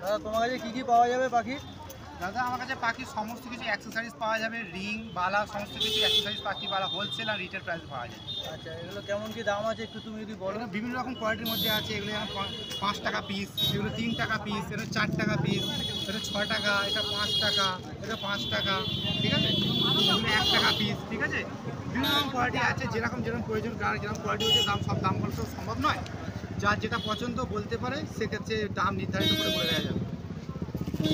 দাদা তোমার কাছে কী কী পাওয়া যাবে পাখির? দাদা আমার কাছে পাখির সমস্ত কিছু অ্যাক্সেসরিজ পাওয়া যাবে, রিং বালা সমস্ত কিছু অ্যাক্সেসরিজ পাখি বালা হোলসেল আর রিটেল প্রাইস পাওয়া যায়। আচ্ছা, এগুলো কেমন কি দাম আছে একটু তুমি যদি বলো। এগুলো বিভিন্ন রকম কোয়ালিটির মধ্যে আছে। এগুলো যেমন 5 টাকা পিস, এগুলো 3 টাকা পিস, এটা 4 টাকা পিস, এটা 6 টাকা, এটা 5 টাকা, এটা 5 টাকা, ঠিক আছে, এগুলো 1 টাকা পিস, ঠিক আছে। বিভিন্ন রকম কোয়ালিটি আছে, যেরকম প্রয়োজন কার যেরকম কোয়ালিটি হচ্ছে দাম বলা তো সম্ভব নয়। যার যেটা পছন্দ বলতে পারে, সেক্ষেত্রে দাম নির্ধারিত করে বলে দেওয়া যাবে।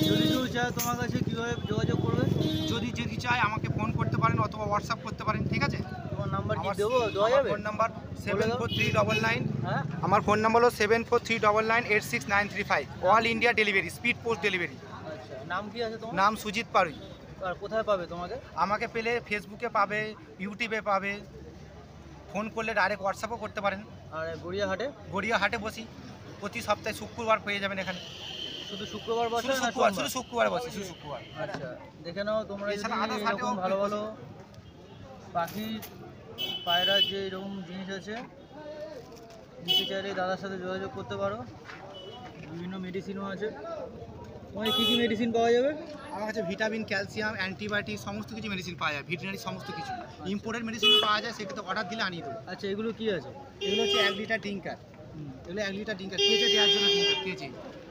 যদি কেউ চায় তোমার কাছে কীভাবে যোগাযোগ করবে? যদি চায় আমাকে ফোন করতে পারেন অথবা হোয়াটসঅ্যাপ করতে পারেন, ঠিক আছে। তোমার নাম্বার কি দেওয়া যাবে? Phone number 743999। হ্যাঁ, আমার ফোন নাম্বার হলো 7439986935। All India delivery, speed post delivery. আচ্ছা, নাম কি আছে তোমার? নাম সুজিত পারুই। আর কোথায় পাবে তোমাকে? আমাকে পেলে ফেসবুকে পাবে, ইউটিউবে পাবে, ফোন করলে ডাইরেক্ট হোয়াটসঅ্যাপও করতে পারেন। আর গড়িয়াহাটে? গড়িয়াহাটে বসি, প্রতি সপ্তাহে শুক্রবার পেয়ে যাবেন এখানে। শুধু শুক্রবার বসে না? শুধু শুক্রবার বসি, শুধু শুক্রবার। আচ্ছা, দেখে নাও তোমরা যদি এছাড়া others হাটেও এরকম ভালো ভালো পাখির পায়রার যে এরকম জিনিস আছে নিতে চাইলে দাদার সাথে যোগাযোগ করতে পারো। বিভিন্ন মেডিসিনও আছে। তোমার কী কী মেডিসিন পাওয়া যাবে? আমার কাছে ভিটামিন, ক্যালসিয়াম, অ্যান্টিবায়োটিক সমস্ত কিছু মেডিসিন পাওয়া যায়, ভেটেরিনারি সমস্ত কিছু। ইম্পোর্টেড মেডিসিনও পাওয়া যায়, সেক্ষেত্রে অর্ডার দিলে আনিয়ে দেবো। আচ্ছা, এগুলো কি আছে? এগুলো হচ্ছে 1 লিটার ড্রিঙ্কার। এগুলো 1 লিটার ড্রিঙ্কার, কেজে দেওয়ার জন্য ড্রিঙ্কার,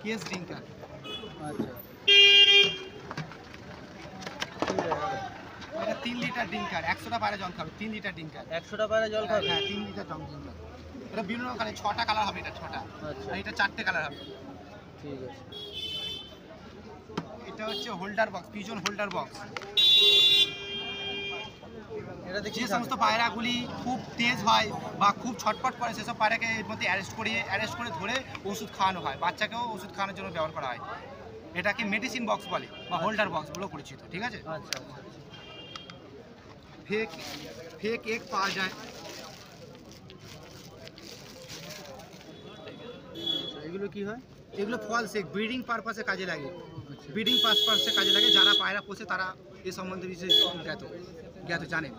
কেস ড্রিঙ্কার। আচ্ছা, ঠিক আছে। এটা 3 লিটার ড্রিঙ্কার, 100টা পায়রা জল খাবে। 3 লিটার ড্রিঙ্কার, 100টা পায়রা জল খাবে? হ্যাঁ 3 লিটার ড্রিঙ্কার। এটা বিভিন্ন রকম কালার, 6টা কালার হবে, এটা 6টা। আচ্ছা, আর এটা 4টে কালার হবে। ঠিক আছে। এটা হচ্ছে holder box, pigeon holder box. এটা দেখি যে সমস্ত পায়রাগুলি খুব তেজ হয় বা খুব ছটফট করে, সেসব পায়রাকে এর মধ্যে অ্যারেস্ট করে ধরে ওষুধ খাওয়ানো হয়, বাচ্চাকেও ওষুধ খাওয়ানোর জন্য ব্যবহার করা হয়। এটাকে মেডিসিন বক্স বলে বা হোল্ডার বক্স বলে পরিচিত, ঠিক আছে। আচ্ছা, আচ্ছা। ফেক এগ পাওয়া যায়। এগুলো কি হয়? এগুলো ফলস এগ, ব্রিডিং পারপাসে কাজে লাগে। আচ্ছা, ব্রিডিং পারপাসে কাজে লাগে। যারা পায়রা পোষে তারা এ সম্বন্ধে বিশেষ জ্ঞাত জানেন।